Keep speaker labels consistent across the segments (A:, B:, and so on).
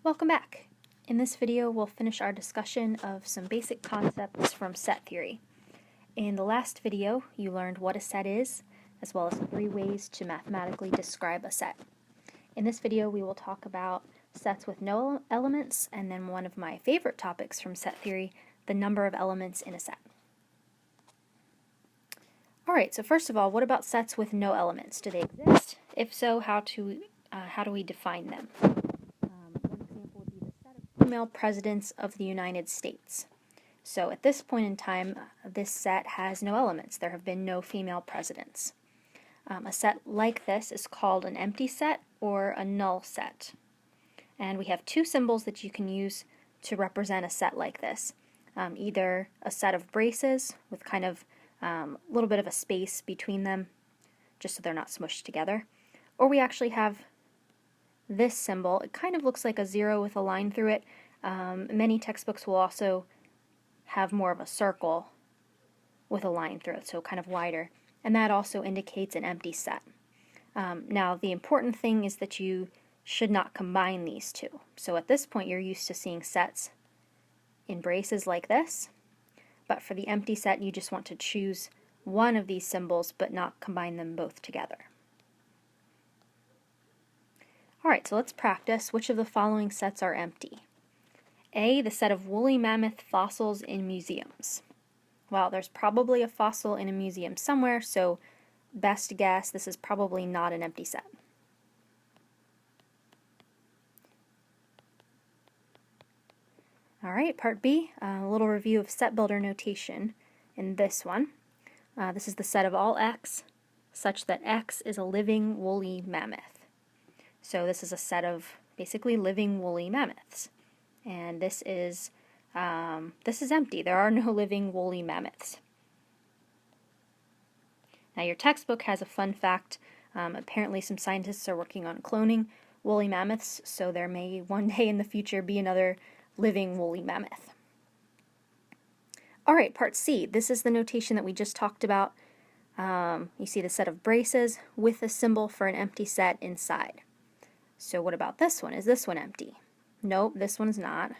A: Welcome back. In this video, we'll finish our discussion of some basic concepts from set theory. In the last video, you learned what a set is, as well as 3 ways to mathematically describe a set. In this video, we will talk about sets with no elements, and then one of my favorite topics from set theory, the number of elements in a set. Alright, so first of all, what about sets with no elements? Do they exist? If so, how do we define them? One example would be the set of female presidents of the United States. So at this point in time, this set has no elements. There have been no female presidents. A set like this is called an empty set or a null set. And we have 2 symbols that you can use to represent a set like this. Either a set of braces with kind of a little bit of a space between them, just so they're not smushed together. Or we actually have this symbol. It kind of looks like a 0 with a line through it. Many textbooks will also have more of a circle with a line through it, so kind of wider. And that also indicates an empty set. Now, the important thing is that you should not combine these two. So at this point, you're used to seeing sets in braces like this. But for the empty set, you just want to choose one of these symbols, but not combine them both together. Alright, so let's practice. Which of the following sets are empty? A, the set of woolly mammoth fossils in museums. Well, there's probably a fossil in a museum somewhere, so best guess, this is probably not an empty set. Alright, part B, a little review of set builder notation in this one. This is the set of all x, such that x is a living woolly mammoth. So this is a set of basically living woolly mammoths. And this is empty. There are no living woolly mammoths. Now your textbook has a fun fact. Apparently some scientists are working on cloning woolly mammoths, so there may one day in the future be another living woolly mammoth. Alright, part C. This is the notation that we just talked about. You see the set of braces with a symbol for an empty set inside. So what about this one? Is this one empty? Nope, this one's not.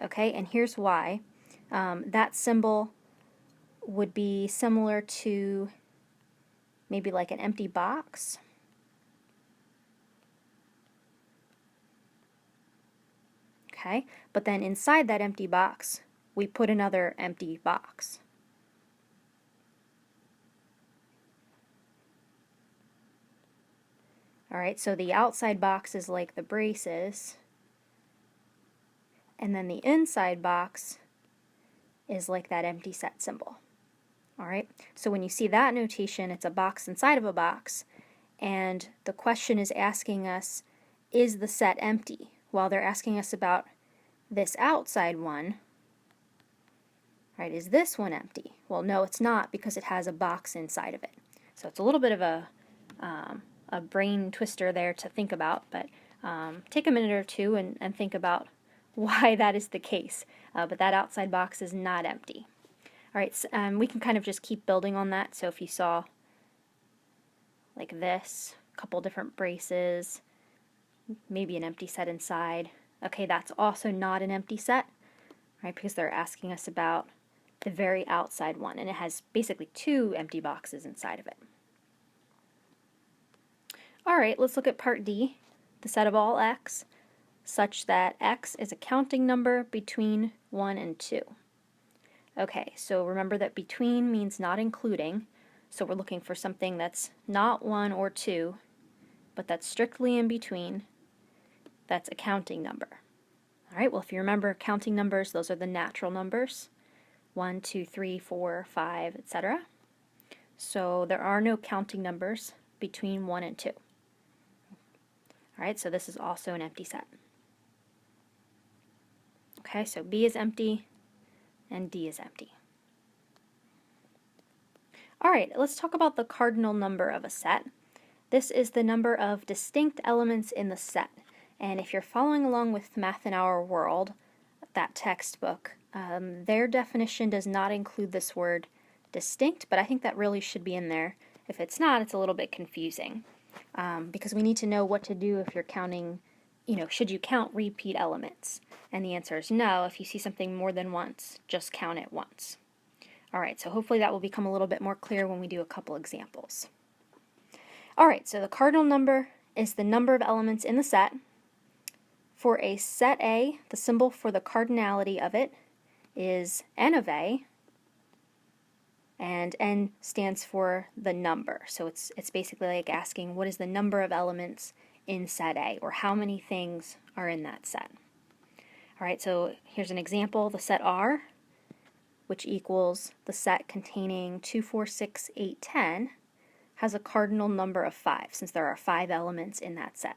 A: Okay, and here's why. That symbol would be similar to maybe like an empty box. Okay, but then inside that empty box, we put another empty box. Alright, so the outside box is like the braces, and then the inside box is like that empty set symbol. Alright, so when you see that notation, it's a box inside of a box, and the question is asking us, is the set empty? Well, they're asking us about this outside one. Alright, is this one empty? Well, no, it's not, because it has a box inside of it. So it's a little bit of a brain twister there to think about, but take a minute or two and think about why that is the case. But that outside box is not empty. Alright, so, we can kind of just keep building on that. So if you saw like this, a couple different braces, maybe an empty set inside. Okay, that's also not an empty set, right? Because they're asking us about the very outside one, and it has basically 2 empty boxes inside of it. Alright, let's look at part D, the set of all x, such that x is a counting number between 1 and 2. Okay, so remember that between means not including, so we're looking for something that's not 1 or 2, but that's strictly in between. That's a counting number. Alright, well if you remember counting numbers, those are the natural numbers. 1, 2, 3, 4, 5, etc. So there are no counting numbers between 1 and 2. Alright, so this is also an empty set. Okay, so B is empty and D is empty. Alright, let's talk about the cardinal number of a set. This is the number of distinct elements in the set. And if you're following along with Math in Our World, that textbook, their definition does not include this word distinct, but I think that really should be in there. If it's not, it's a little bit confusing. because we need to know what to do if you're counting, should you count repeat elements? And the answer is no. If you see something more than once, just count it once. All right, so hopefully that will become a little bit more clear when we do a couple examples. All right, so the cardinal number is the number of elements in the set. For a set A, the symbol for the cardinality of it is n of A, and n stands for the number. So it's basically like asking what is the number of elements in set A, or how many things are in that set. All right, so here's an example. The set R, which equals the set containing 2, 4, 6, 8, 10, has a cardinal number of 5, since there are 5 elements in that set.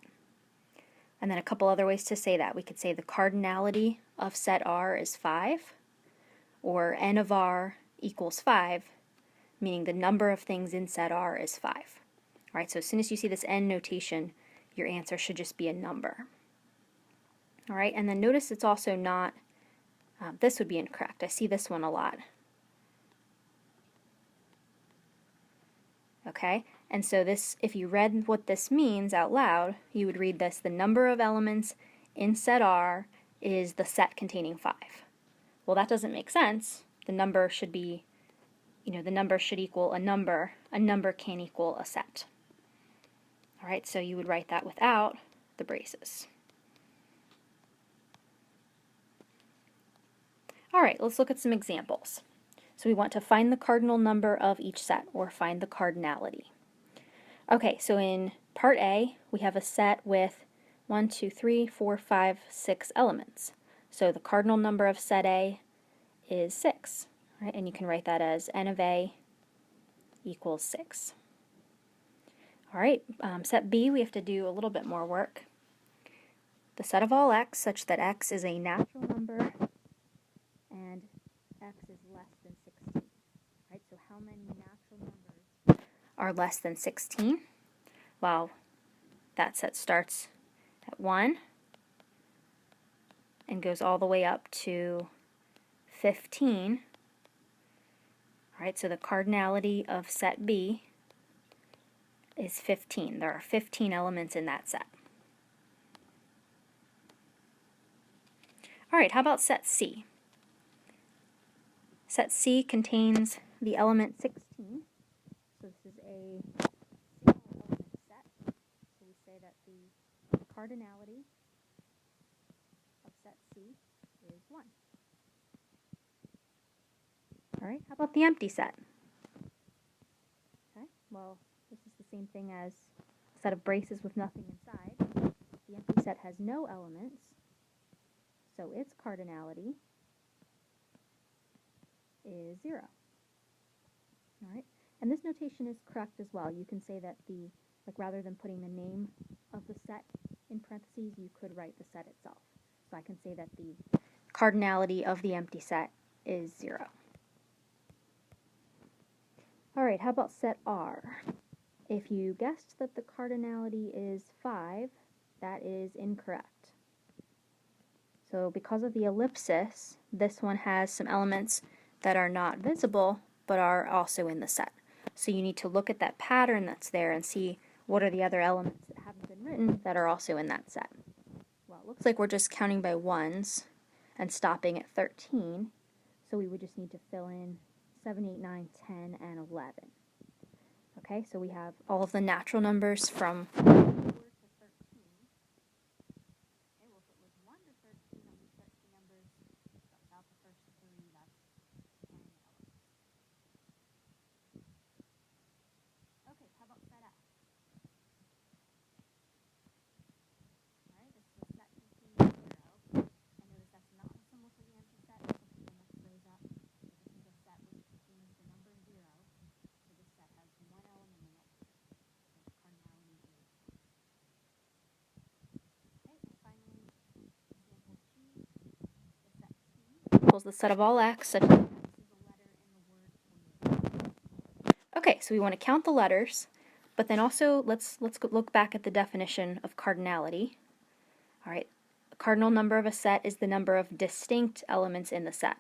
A: And then a couple other ways to say that. We could say the cardinality of set R is 5, or n of R equals 5, meaning the number of things in set R is 5. All right, so as soon as you see this n notation, your answer should just be a number. All right, and then notice it's also not, this would be incorrect. I see this one a lot. Okay, and so this, if you read what this means out loud, you would read this: the number of elements in set R is the set containing 5. Well, that doesn't make sense. The number should be, the number should equal a number. A number can't equal a set. All right, so you would write that without the braces. All right, let's look at some examples. So we want to find the cardinal number of each set, or find the cardinality. Okay, so in part A, we have a set with 1, 2, 3, 4, 5, 6 elements. So the cardinal number of set A is 6, right? And you can write that as n of A equals 6. All right, set B, we have to do a little bit more work. The set of all x, such that x is a natural number and x is less than 16. Right, so how many natural numbers are less than 16? Well, that set starts at 1 and goes all the way up to 15. All right, so the cardinality of set B is 15. There are 15 elements in that set. All right, how about set C? Set C contains the element 16. So this is a single element set. So we say that the cardinality of set C is 1. All right, how about the empty set? Okay, well, this is the same thing as a set of braces with nothing inside. The empty set has no elements, so its cardinality is 0. All right, and this notation is correct as well. You can say that rather than putting the name of the set in parentheses, you could write the set itself. So I can say that the cardinality of the empty set is 0. All right, how about set R? If you guessed that the cardinality is 5, that is incorrect. So because of the ellipsis, this one has some elements that are not visible, but are also in the set. So you need to look at that pattern that's there and see what are the other elements that haven't been written that are also in that set. Well, it looks like we're just counting by ones and stopping at 13, so we would just need to fill in 7, 8, 9, 10, and 11. Okay, so we have all of the natural numbers from 4 to 13. Okay, well, if it was 1 to 13 on these 13 numbers, out the first 3, that's 10 elements. Okay, how about set F? Alright, this is a set containing 0. And notice that's not the symbol for the empty set, so the next rows up. So this is a set which contains the number 0. So this set has 1 element in it. So the cardinality is 1. Okay, and finally, example G, the set C equals the set of all x, such that x is a letter in the word finite. Okay, so we want to count the letters, but then also let's look back at the definition of cardinality. All right, the cardinal number of a set is the number of distinct elements in the set.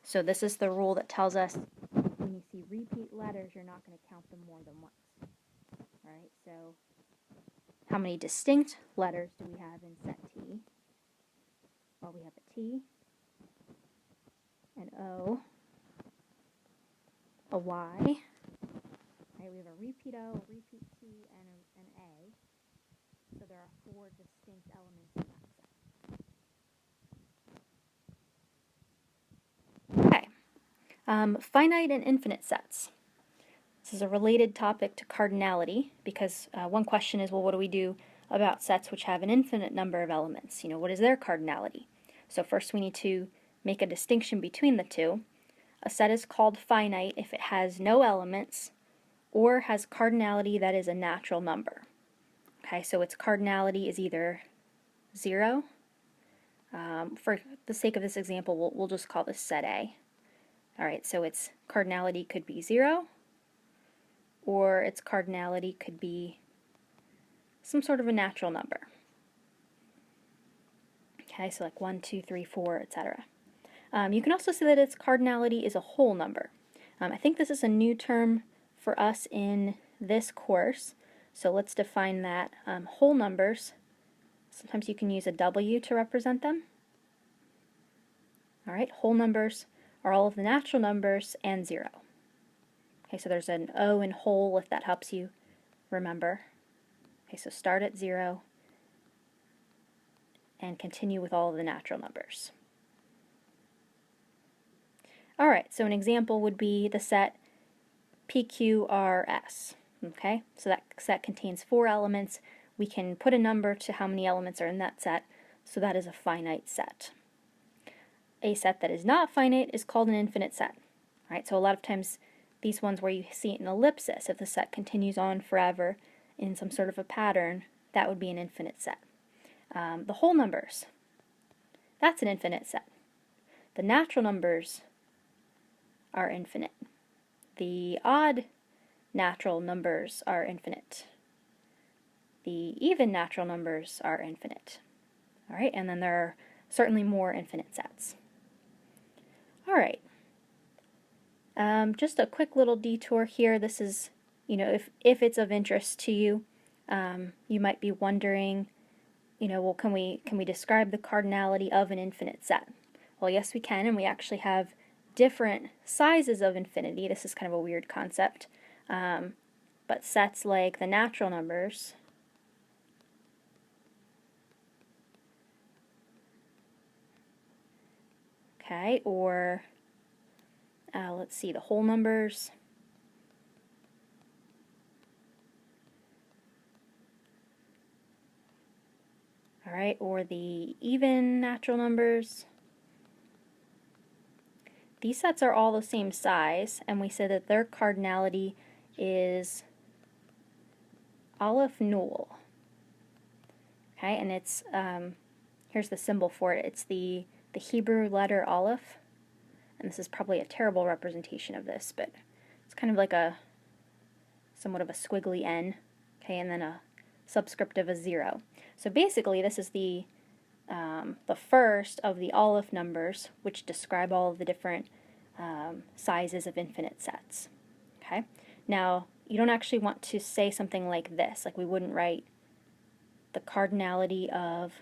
A: So this is the rule that tells us when you see repeat letters, you're not going to count them more than once. All right, so How many distinct letters do we have in set T? Well, we have a T, an O, a Y, right? We have a repeat O, a repeat T, and an A. So there are 4 distinct elements in that set. Okay. Finite and infinite sets. This is a related topic to cardinality because one question is, well, what do we do about sets which have an infinite number of elements? What is their cardinality? So first we need to make a distinction between the two. A set is called finite if it has no elements or has cardinality that is a natural number. Okay, so its cardinality is either 0. For the sake of this example, we'll just call this set A. Alright, so its cardinality could be 0, or its cardinality could be some sort of a natural number. Okay, so like 1, 2, 3, 4, etc. You can also say that its cardinality is a whole number. I think this is a new term for us in this course, so let's define that. Whole numbers, sometimes you can use a W to represent them. Alright, whole numbers are all of the natural numbers and 0. Okay, so there's an O in whole if that helps you remember. Okay, so start at 0 and continue with all of the natural numbers. Alright, so an example would be the set PQRS. Okay, so that set contains 4 elements. We can put a number to how many elements are in that set, so that is a finite set. A set that is not finite is called an infinite set. Right, so a lot of times these ones where you see it in ellipsis, if the set continues on forever in some sort of a pattern, that would be an infinite set. The whole numbers, that's an infinite set. The natural numbers are infinite. The odd natural numbers are infinite. The even natural numbers are infinite. Alright, and then there are certainly more infinite sets. Alright. Just a quick little detour here. This is, if it's of interest to you, you might be wondering, well, can we describe the cardinality of an infinite set? Well, yes, we can, and we actually have different sizes of infinity. This is kind of a weird concept, but sets like the natural numbers, okay, or let's see, the whole numbers, alright, or the even natural numbers. These sets are all the same size, and we said that their cardinality is Aleph null. Okay, and it's, here's the symbol for it. It's the Hebrew letter Aleph, and this is probably a terrible representation of this, but it's kind of like somewhat of a squiggly N, okay, and then a subscript of a 0. So basically this is the first of the Aleph numbers, which describe all of the different sizes of infinite sets. Okay, now you don't actually want to say something like this, like we wouldn't write the cardinality of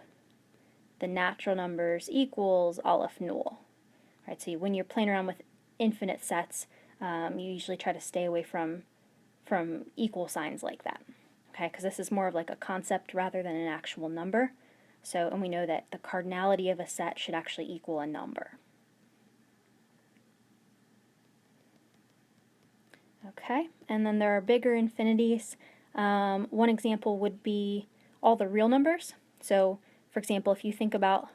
A: the natural numbers equals Aleph null. Right, so when you're playing around with infinite sets, you usually try to stay away from equal signs like that. Okay, because this is more of like a concept rather than an actual number. So, and we know that the cardinality of a set should actually equal a number. Okay, and then there are bigger infinities. One example would be all the real numbers. So, for example, if you think about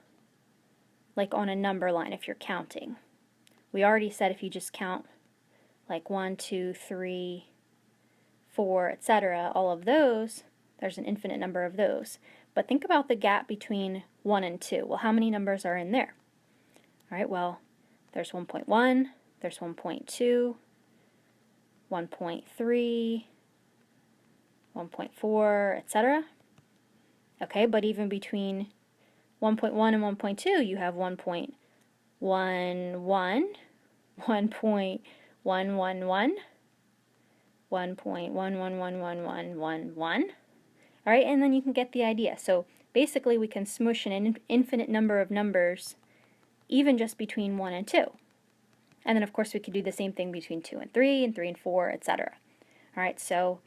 A: like on a number line, if you're counting, we already said if you just count like 1, 2, 3, 4, etc., all of those, there's an infinite number of those. But think about the gap between 1 and 2. Well, how many numbers are in there? All right, well, there's 1.1, there's 1.2, 1.3, 1.4, etc. Okay, but even between 1.1 and 1.2, you have 1.11, 1.111, 1.111111, All right, and then you can get the idea. So basically we can smush an infinite number of numbers even just between 1 and 2. And then of course we could do the same thing between 2 and 3 and 4, etc. All right, so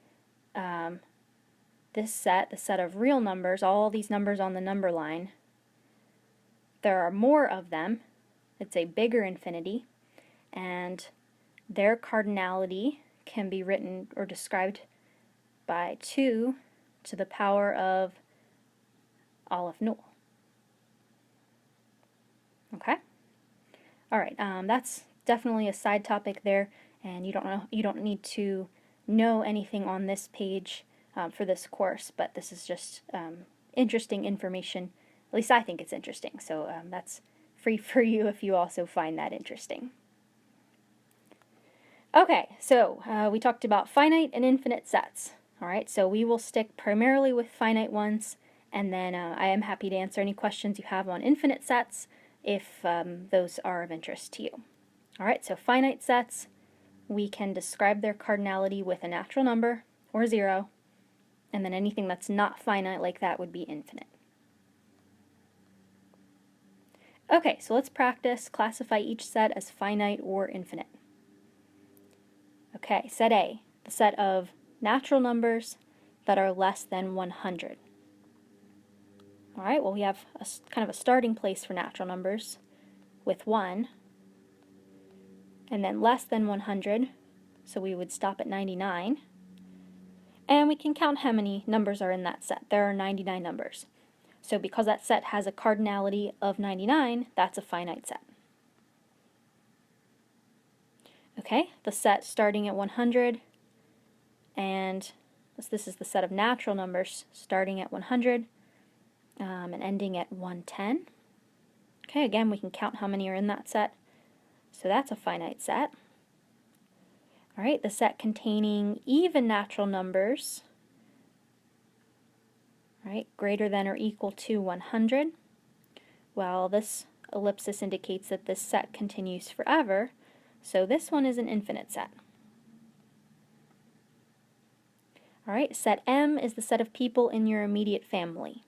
A: this set, the set of real numbers, all these numbers on the number line, there are more of them. It's a bigger infinity, and their cardinality can be written or described by 2 to the power of Aleph Null. Okay? All right, that's definitely a side topic there, and you don't need to know anything on this page for this course, but this is just interesting information. At least I think it's interesting, so that's free for you if you also find that interesting. Okay, so we talked about finite and infinite sets. All right, so we will stick primarily with finite ones, and then I am happy to answer any questions you have on infinite sets if those are of interest to you. All right, so finite sets, we can describe their cardinality with a natural number or 0, and then anything that's not finite like that would be infinite. Okay, so let's practice. Classify each set as finite or infinite. Okay, set A, the set of natural numbers that are less than 100. All right, well, we have kind of a starting place for natural numbers with 1, and then less than 100, so we would stop at 99. And we can count how many numbers are in that set. There are 99 numbers. So because that set has a cardinality of 99, that's a finite set. Okay, the set starting at 100, and this is the set of natural numbers starting at 100 and ending at 110. Okay, again, we can count how many are in that set. So that's a finite set. All right, the set containing even natural numbers, right, greater than or equal to 100. Well, this ellipsis indicates that this set continues forever, so this one is an infinite set. All right, set M is the set of people in your immediate family.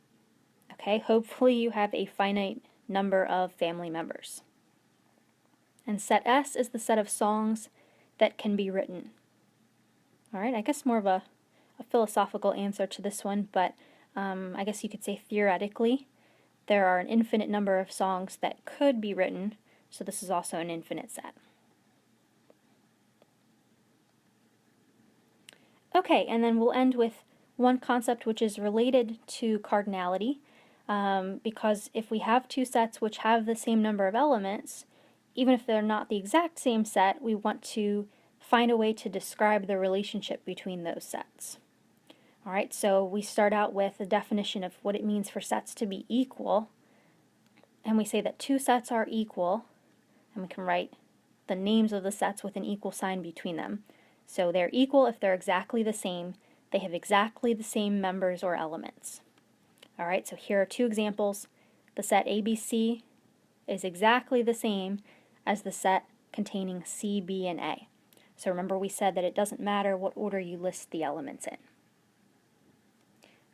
A: Okay, hopefully you have a finite number of family members. And set S is the set of songs that can be written. All right, I guess more of a philosophical answer to this one, but I guess you could say theoretically there are an infinite number of songs that could be written, so this is also an infinite set. Okay, and then we'll end with one concept which is related to cardinality, because if we have two sets which have the same number of elements, even if they're not the exact same set, we want to find a way to describe the relationship between those sets. All right, so we start out with a definition of what it means for sets to be equal, and we say that two sets are equal, and we can write the names of the sets with an equal sign between them. So they're equal if they're exactly the same, they have exactly the same members or elements. All right, so here are two examples. The set ABC is exactly the same as the set containing C, B, and A. So remember we said that it doesn't matter what order you list the elements in.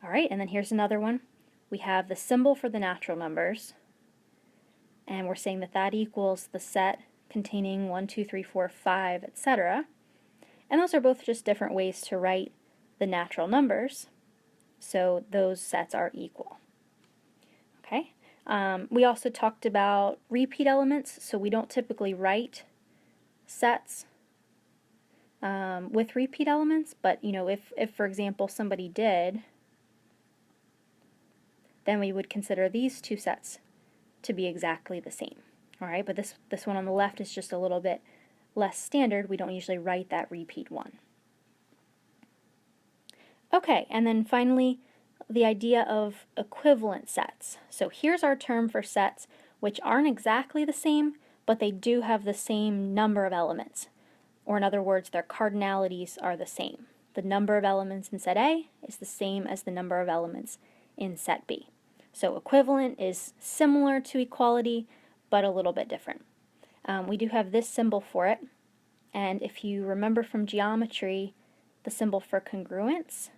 A: All right, and then here's another one. We have the symbol for the natural numbers, and we're saying that that equals the set containing 1, 2, 3, 4, 5, etc. And those are both just different ways to write the natural numbers, so those sets are equal. Okay. We also talked about repeat elements, so we don't typically write sets with repeat elements, but if for example somebody did, then we would consider these two sets to be exactly the same. All right, but this one on the left is just a little bit less standard. We don't usually write that repeat one. Okay, and then finally, the idea of equivalent sets. So here's our term for sets which aren't exactly the same, but they do have the same number of elements. Or in other words, their cardinalities are the same. The number of elements in set A is the same as the number of elements in set B. So equivalent is similar to equality, but a little bit different. We do have this symbol for it, and if you remember from geometry, the symbol for congruence,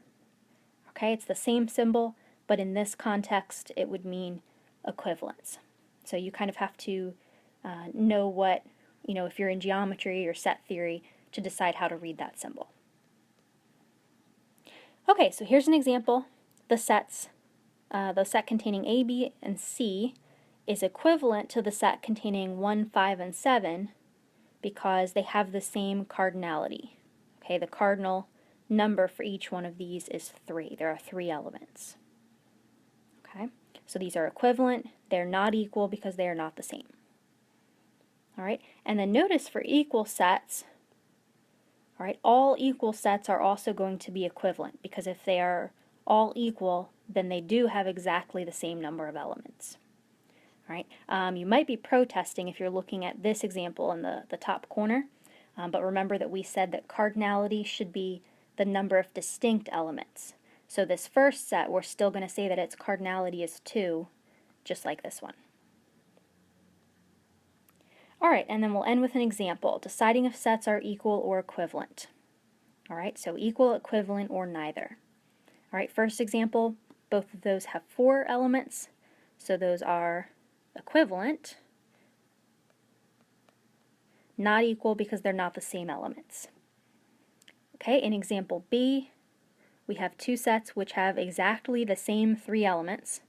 A: Okay, it's the same symbol, but in this context it would mean equivalence. So you kind of have to know what, if you're in geometry or set theory, to decide how to read that symbol. Okay, so here's an example. The set containing A, B, and C is equivalent to the set containing 1, 5, and 7 because they have the same cardinality. Okay, the cardinal number for each one of these is 3. There are 3 elements. Okay, so these are equivalent. They're not equal because they are not the same. All right, and then notice for equal sets, all right, all equal sets are also going to be equivalent because if they are all equal, then they do have exactly the same number of elements. All right, you might be protesting if you're looking at this example in the top corner, but remember that we said that cardinality should be the number of distinct elements. So this first set, we're still going to say that its cardinality is 2, just like this one. All right, and then we'll end with an example, deciding if sets are equal or equivalent. All right, so equal, equivalent, or neither. All right, first example, both of those have 4 elements, so those are equivalent. Not equal because they're not the same elements. Okay, in example B, we have 2 sets which have exactly the same 3 elements,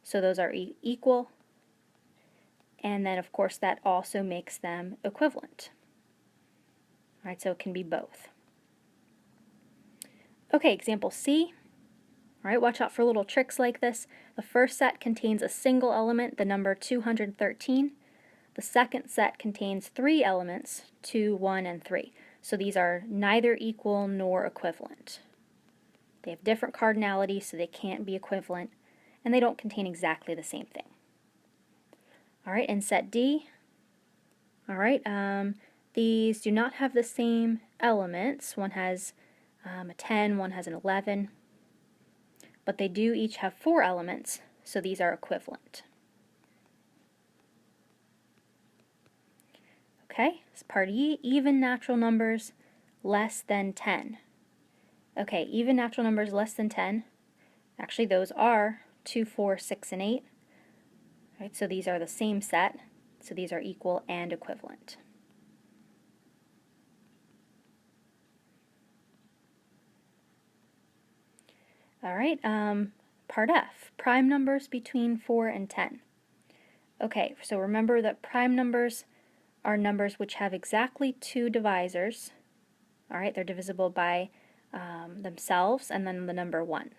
A: so those are equal, and then of course that also makes them equivalent. All right, so it can be both. Okay, example C. All right, watch out for little tricks like this. The first set contains a single element, the number 213. The second set contains 3 elements, 2, 1, and 3. So these are neither equal nor equivalent. They have different cardinality, so they can't be equivalent, and they don't contain exactly the same thing. All right, in set D, all right, these do not have the same elements. One has a 10, one has an 11, but they do each have 4 elements, so these are equivalent. Okay, it's part E, even natural numbers less than 10. Okay, even natural numbers less than 10, actually those are 2, 4, 6, and 8. Right, so these are the same set, so these are equal and equivalent. All right, part F, prime numbers between 4 and 10. Okay, so remember that prime numbers are numbers which have exactly 2 divisors. All right, they're divisible by themselves and then the number 1.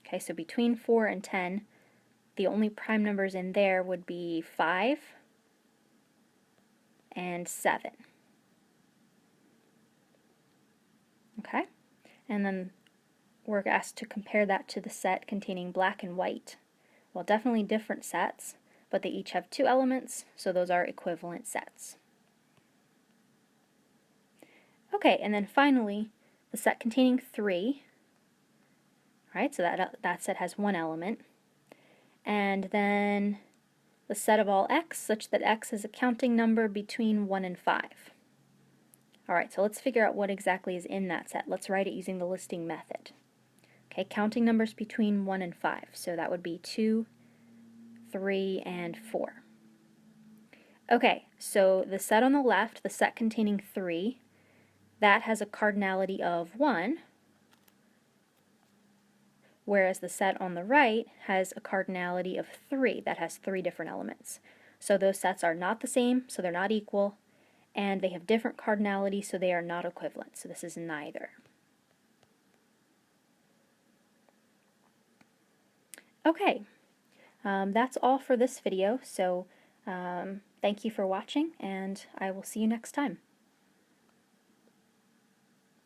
A: Okay, so between 4 and 10, the only prime numbers in there would be 5 and 7. Okay, and then we're asked to compare that to the set containing black and white. Well, definitely different sets, but they each have 2 elements, so those are equivalent sets. Okay, and then finally, the set containing 3. Right, so that set has 1 element. And then the set of all x, such that x is a counting number between 1 and 5. Alright, so let's figure out what exactly is in that set. Let's write it using the listing method. Okay, counting numbers between 1 and 5. So that would be 2, 3, and 4. Okay, so the set on the left, the set containing 3, that has a cardinality of 1, whereas the set on the right has a cardinality of 3, that has 3 different elements. So those sets are not the same, so they're not equal, and they have different cardinality, so they are not equivalent. So this is neither. Okay, that's all for this video, so thank you for watching, and I will see you next time.